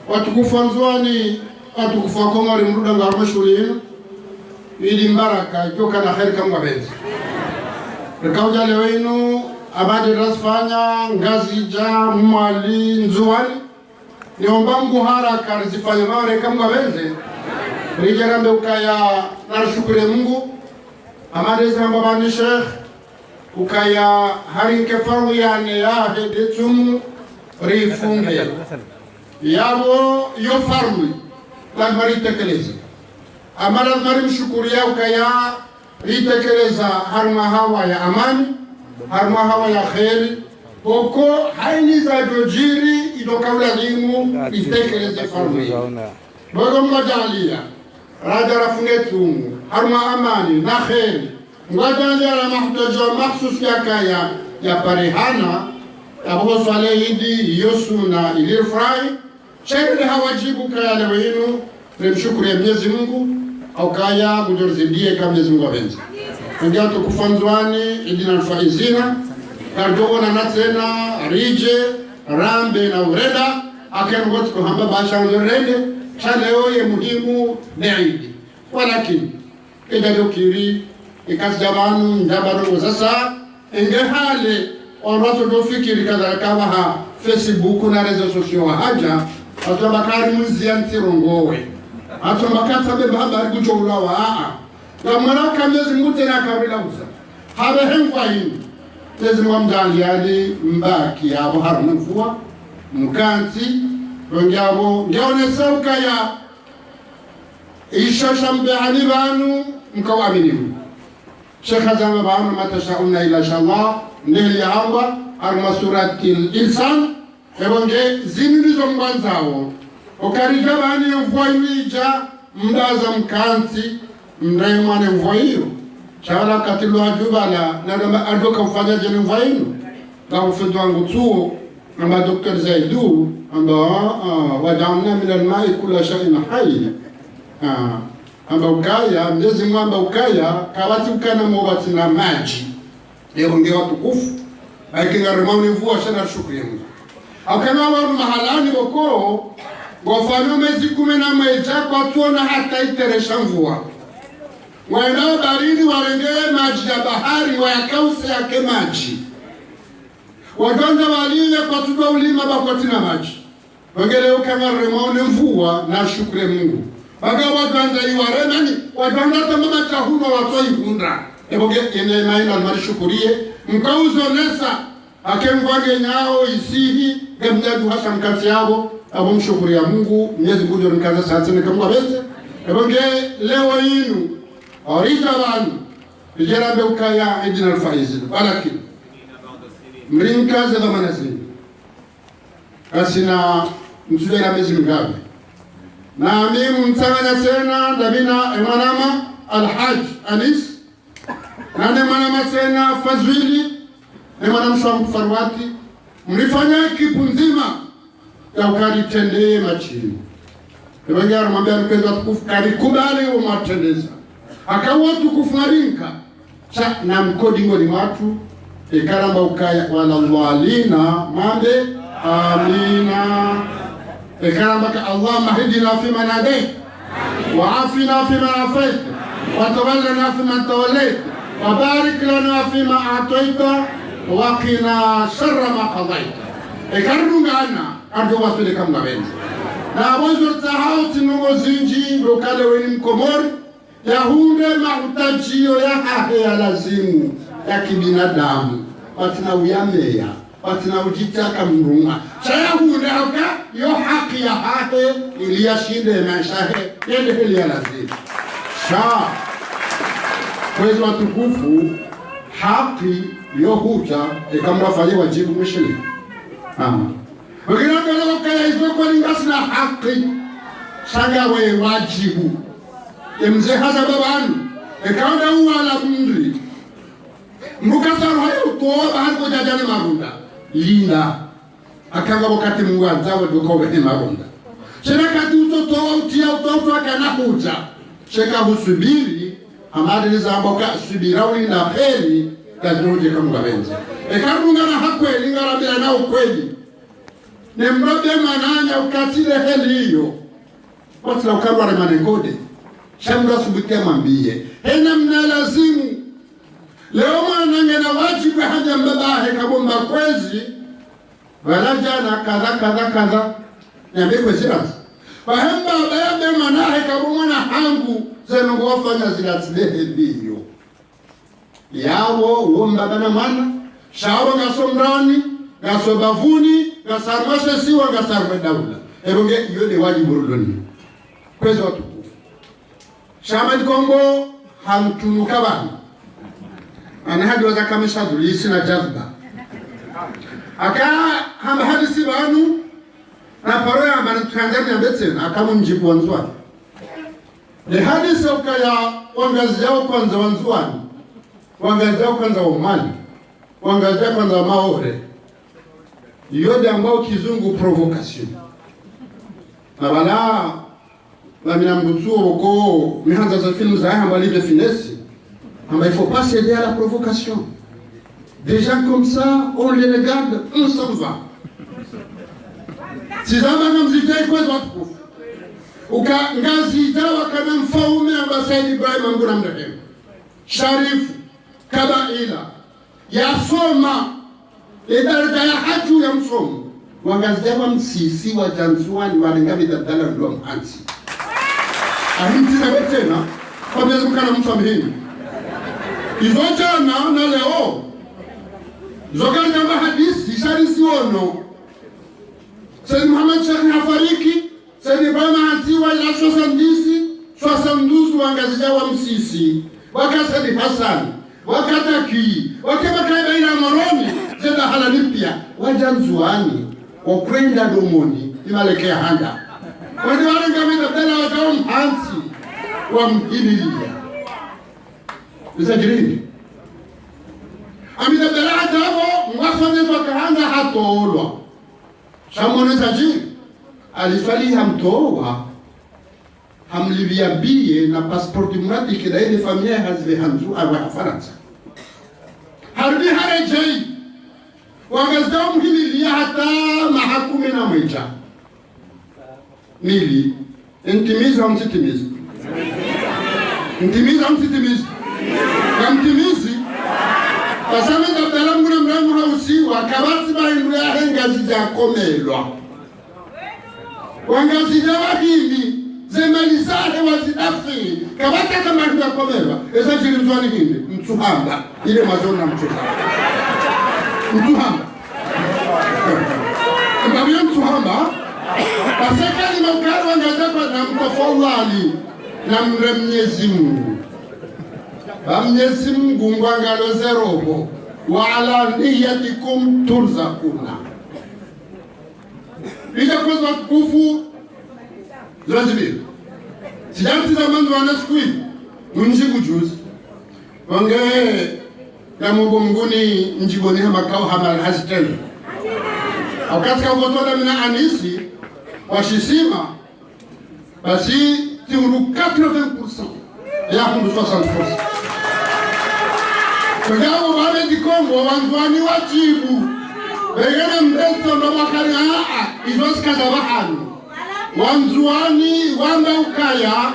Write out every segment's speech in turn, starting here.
watukufu wanzuani watukufu wakongori mruda ngaruma shule yenu ili mbaraka ikiwa na kheri kama benzi rekauja leo inu abadi rasfanya ngazi ja mwali nzuani niomba mgu haraka rizifanya maore kama benzi rijarambe ukaya narshukure Mungu amade zamba bani sheikh ukaya harinke faru yani ya hedetumu rifunge yabo yo farmu la mari tekeleza amara mari mshukuria ukaya ritekeleza harma hawa ya amani harma hawa ya khairi koko haini za dojiri idokawla limu ritekeleza farmu dogo mwajalia raja rafungetumu harma amani na khairi mwajalia la mahtajo mahsus ya kaya ya parihana Abu Salehidi Yosuna ilifurahi shekhe hawajibu kaya leo yenu nimshukuru Mwenyezi Mungu au kaya kudorzidie kama Mwenyezi Mungu apenzi ndio tukufanzwani idina alfaizina kardoona na tena rije rambe na ureda akengot ko hamba basha urende leo ye muhimu naidi walakini idadokiri ikasjabanu ndabaro sasa ingehale watu dofikiri kadhalika ha Facebook na rezo sosio haja atobakari muzianti rongowe atobakata beba habari kuchoula wa na maraka Mwenyezi Mungu tena kabila uza habe hengwa hii Mwenyezi Mungu mdali ali mbaki abo haruna mfua mkanti ngabo ngione sauka ya ishasha mbani banu mkawamini Sheikh Azama banu matashauna ila inshallah nili hamba almasuratil insan ebonge zimilizo mwanzao okarija bani mvoimija mdaza mkanti mdaimane mvoio chala katilo ajubala na adoka mfanya jeni mvoino na ufudu wangu tuo amba Dr. Zaidu amba wadamna min almai kula shay'in hayy amba ukaya Mwenyezi Mungu amba ukaya kawati ukana mwabati na maji leo ndio watukufu aikinga remani mvua sana shukuru ya Mungu akana wa mahalani boko gofano mezi 11 kwa tuona hata iteresha mvua wana baridi warengee maji ya bahari wayakause yake maji wadonda walile kwa tuba ulima bakoti na maji wangele ukanga remani mvua na shukuru ya Mungu baga wadanda iwaremani wadanda tamama chahuma watoi hunda eboge ene maina almarishukurie mkauzo nesa akemvage nyao isihi gemjadu hasa mkati yabo abo mshukuri ya Mungu Mwenyezi Mungu nikaza sasa nikamwa beze eboge leo yinu orija banu vijerambe ukaya idina alfaizin walakin mrinkaze za manazini asina msudera mezi mgabe na mimi mtanganya tena dabina emanama alhaj anis nane manama tena fazwili ne manamshwa mfarwati mlifanya kipu nzima ya ukaritendee machini ebangara mwambia mkeza tukufu karikubali umatendeza akawa tukufu marinka cha na mkodi ngoni watu ikaramba ukaya wala walina mambe amina ikaramba ka Allah mahdina fi man hadayt wa afina fi man afayt wa tawallana fi man tawallayt wa barik lana fi ma a'tayta wa qina sharra ma qadayta ikarunga ana arjo wasile kama benzi na wazo tahauti nugo zinji lokale weni mkomori ya hunde mahutajio ya hahe ya lazimu ya kibinadamu watina uyameya watina ujitaka mrunga chaya hunde hauka yo haki ya hahe ili ya shinde maishahe yende hili ya lazimu shaa kwezi watukufu haki yo huja ikamrafanya wajibu mwishili Wakina kala wakaya izoko lingasina haki Sanga we wajibu Mze haza babanu Ekaunda uwala mndri Mrukasaru hayo utoa Hanko jajani marunda Linda Akanga wakati mwanza Waduka wehe marunda Shena kati utotoa utia utoto Akana huja Sheka husubiri Hamadi nizamboka subira Ulinda kheri Gajinoje kamunga benza Ekarunga na hakwe Linga rabia na ukweli ne mrobe mananya ukatile heli hiyo watu la ukarwa re manengode shamra subutia mambie hena mnalazimu leo mwanange na wajibu haja mbabahe kabomba kwezi wala jana kadha nyambe kwezi razi wahemba bayabe manahe kabomba na hangu zenu wafanya zilatsilehe biyo yawo uombaba na mwana shawo gasomrani gasobavuni gasarmashe siwa gasarme daula eronge yode wajibu rudoni kwezi watu Shaman Kongo hamtunuka bani anahadi waza kamisha dulisi na jazba aka hamahadisi banu na paroya manukanjani ya betsen akamu mjibu wanzuani le hadisi ukaya wangazi yao kwanza wanzuani wangazi yao kwanza umani wangazi yao kwanza maore yode ambao kizungu provocation na wala la minambutsuro ko mihanza za films za hamba libre finesse il faut pas céder à la provocation. Des gens comme ça on les regarde on s'en va si zama namzita kwa watu uka ngazi dawa kana mfaume ambaye Ibrahim Angura mrehemu Sharifu Kabaila yasoma idara ya haju ya msomo wangazi dawa msisi wa janzuani walingabi dadala ndo mhansi ahimtiza tena kwa mwezo mkana mfamihini izojana na leo zogari namba hadisi sharisi ono Sayyid Muhammad Sheikh hafariki Sayyid Ibrahim Antiwa ila 72 wangazi wa msisi wakasadi Hassan wakataki wakabaka ila moroni zenda halalipia wajanzuani wakwenda domoni imalekea handa wadi warenga midabdala wakao mhansi wa mhililia Usajirini amidabdala hatavo mwafane wakahanga hatolwa Shamone tajiri alifali hamtoa hamlivia biye na passporti mradi kila ile familia hazve hanzu awa Faransa harbi harejei wangazao mhililia hata mahakumi na mweja mili intimiza msitimiza intimiza msitimiza kamtimizi kasame dabdala mguna mramu hausiwa kabati bahindu ya hengazi za komelwa wangazi za wahindi zemalizahe wazidafi kabata kama hindu ya komelwa eza jiri mtuani hindi mtuhamba ile mazona mtuhamba mbabiyo mtuhamba Paseka ni maukaru wangazapa na mtafawali na mremnyezi Mungu Mwenyezi Mungu ngwangalo zerobo wa ala niyatikum turzakuna Ija kwa kufu Zrazibir Sijanti za mandu wanaskui Munjibu juzi Wange ya mungu mnguni njiboni hama kao hama alhazitelu Aukatika ugotoda mina anisi washisima basi tiuru 80% ya kundu 60%. Kwa jawo wale di Kongo wanzuani wajibu begana mreto ndo wakari izwasi kazabahani wanzuani wanda ukaya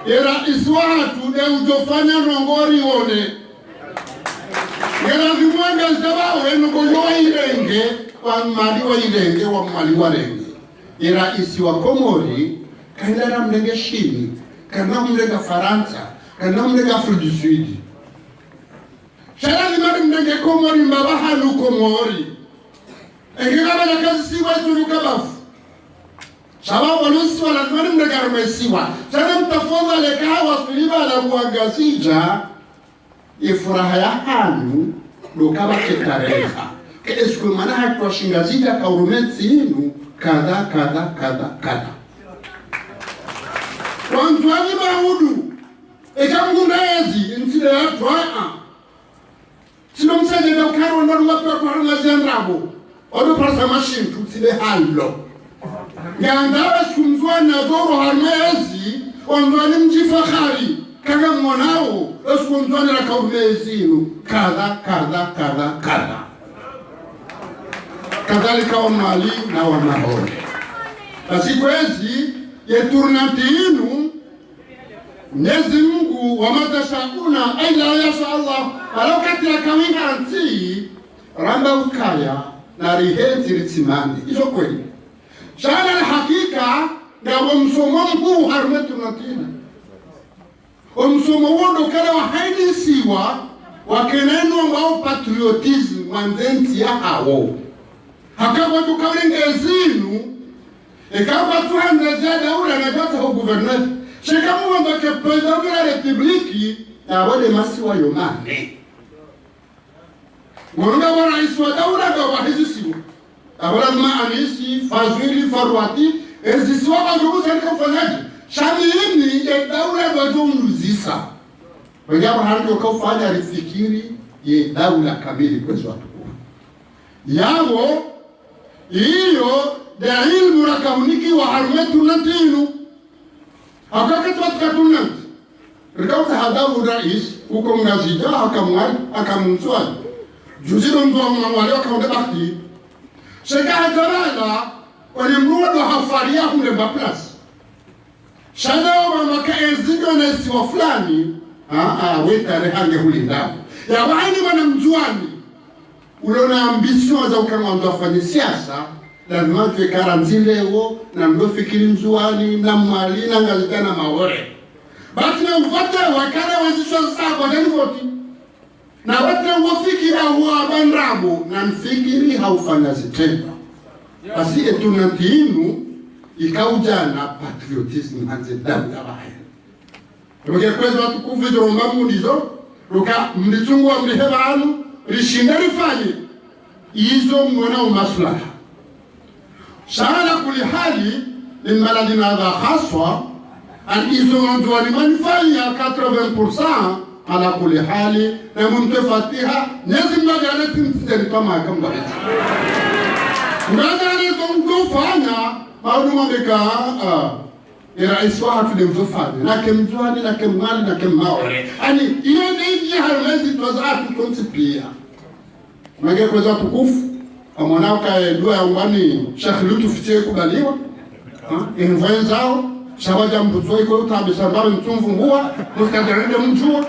era iswatu de ujofanya nongori one era vimwanga zabawe nukoyoa irenge wa mali wa renge era isi wa Komori kaindara mlenge shini kana mlenga Faransa kana mlenga Afrika du Sud Shalali mari mlenge Komori mbabaha nu Komori engekaba la kazi siwa turuka bafu shababu walusi wala mari mlenga rumesiwa sana mtafonga lekawa filiba la muangazija ifuraha ya hanu dokaba kitareha Esku manaha kwa shingazija kaurumeti hinu kada Wantuani mahudu Ekamgundaezi Ntile ya tuaa Sino msaje da ukaro Wandari wapia kwa runga ziandrabo Odo prasa machine Tutile halo Yandara skumzua na doro harmezi Wantuani mjifahari Kaga mwanao Esku mtuani la kaurumezi hinu Kada kadhalika wa Mali na wa Mahore. Basi kwezi yeturnati inu Mwenyezi Mungu wa matashauna aila yasha Allah walau katila kawinga anti ramba ukaya na rihenzi ritsimani hizo kweli shana na hakika ngawo msomo mkuu harmetu natina msomo wondo kala wa haidi siwa wakenenu ambao patriotism wanzenti ya hawo hakawa tukawengezinu ikawa tuhanzia daula na jota ho gouverneur shikamu wanda ke president de la république na wale masiwa yomane Mwanga wana iswa daula ga wahizisiwa Abala zima anisi, fazwili, farwati Ezisiwa bajugu sani kafanyaji Shani hini ye daula bajugu nuzisa Wengaba handi wakafanya rifikiri ye daula kamili kwezi watu Yawo Iyo da ilmu rakauniki wa harumetu natinu Hakakatu watkatu nanti Rikauta hadawu rais Uko mnazija hakamwari Hakamunsuali Juzino mzwa mwale wakaunde bakti Sheka hatarala Wani mruwa do hafaria hunde baplasi Shada wa maka enzigo na isiwa fulani Weta rehange hulindamu Ya wahini wana mjuani Ulona ambisyon za ukama mzwafani siasa Lazima tuwe karanzilewo Na mdofikiri mjuani Na mwali na ngazita na mawore Bati na ufata wakana wazishwa saa kwa jani voti Na watra wafikiri huwa bandrabu na mfikiri haufanya zitenda. Basi etunanti inu ikaujana patriotism hanze damu ya bahaya. Tumekia kwezi watu kufi joromba munizo, ruka mlitungu wa mliheba anu, rishinda rifanye, izo mwana umaslaha. Shahala kulihali, ni maladina adha khaswa, an izo mwanjuwa ni manifanya 80%, ala kuli hali na mumte fatiha nyezi magane timsiteni kama akamba hiti magane zongofanya mauduma meka iraiswa hatu de mzofanya na kemjuani na kemmali na kemmaore ani iyo neji harmezi tuwaza hatu kontipia mage kweza tukufu amwanao ka dua ya umbani Sheikh Lutufitie kubaliwa invoye zao Shabaja mbuzoi kwa utabi sambari mtumvumbua Muskajarinde mjua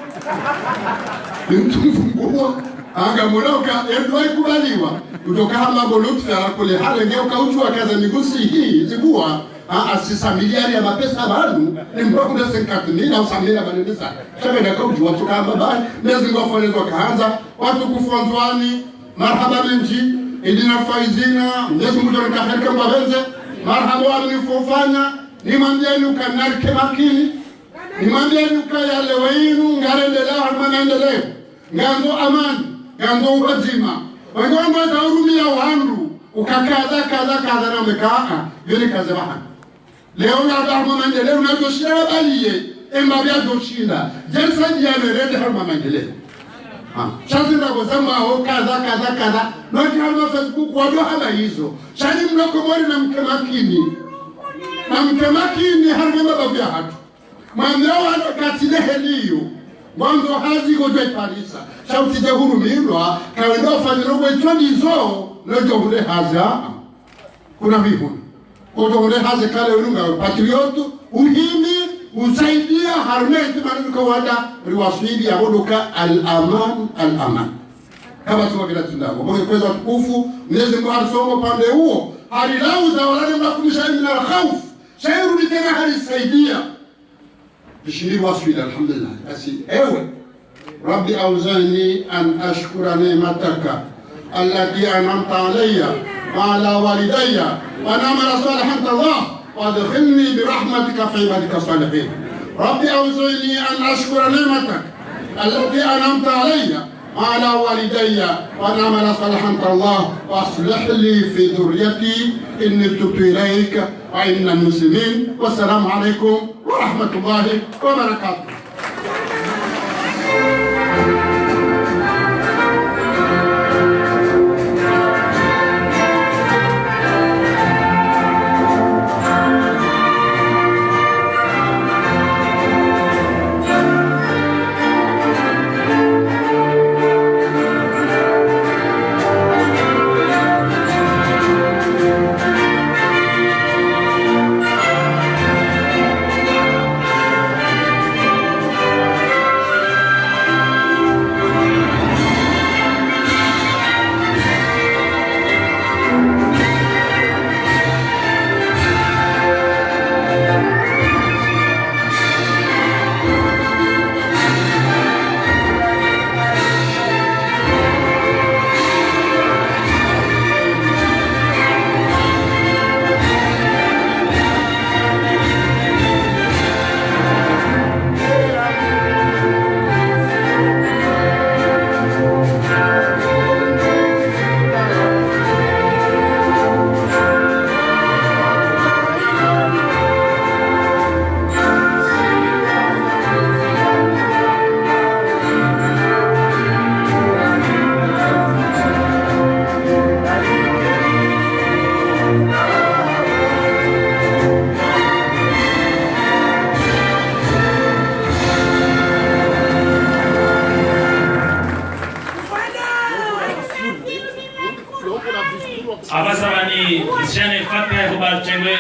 Mtumvumbua Anga mwanauka endwai kubaliwa Kutoka hama bolutfi ala kule hale Ngeo kaujua kaza migusi hii Zibua asisa miliari ya mapesa banu ni mbakuda 50,000 au 100,000 banendesa Shabe na kaujua tuka hama bani Mezi ngofonezo kahanza Watu kufuanzuani Marhaba menji Idina faizina Mwezu mjoni kaherika mbabenze Marhaba wali nifofanya Nimambia nuka narke makini Nimambia nuka ya lewainu Ngarendela harmanaendeleo Nganzo amani Nganzo ubazima Wengomba za urumia uhandu Ukakaza kaza na umekaa Yoni kaze maha Leo nga harmanaendeleo na doshira baliye Embabia doshinda Jensa jiyane rende harmanaendeleo Shazi ndako zamba ho kaza Nwaki harma Facebook wado hala hizo Shani mloko mwari na mke makini na mkemakini harmema babia hatu Mwamleo hata katile heliyo Mwanzo hazi gojwe parisa Shauti jehuru mirwa Kawendo fanyirogo itwani zo Lejo hule hazi Kuna vihuni Koto hule hazi kale ununga patriotu Uhimi usaidia harmeti manuka wada Riwaswidi ya hodoka al-aman Kama tuwa kila tundago Mwenye kweza tukufu Mwenyezi Mwari songo pande huo Halilauza walani mnakumisha imina khawfu Shairu ni tena halisaidia Bishiri waswila alhamdulillah Asi ewe Rabbi awzani an ashkura ni'mataka Allati anamta alayya Wa ala walidayya Wa namala salihan tallah Wa adkhilni birahmatika fi ibadika salihin Rabbi awzani an ashkura ni'mataka Allati anamta alayya وعلى والدي ونعمل صالحا الله واصلح لي في ذريتي اني تبت اليك وان المسلمين والسلام عليكم ورحمه الله وبركاته. abasaba ni isiane fatiha ko bacengwe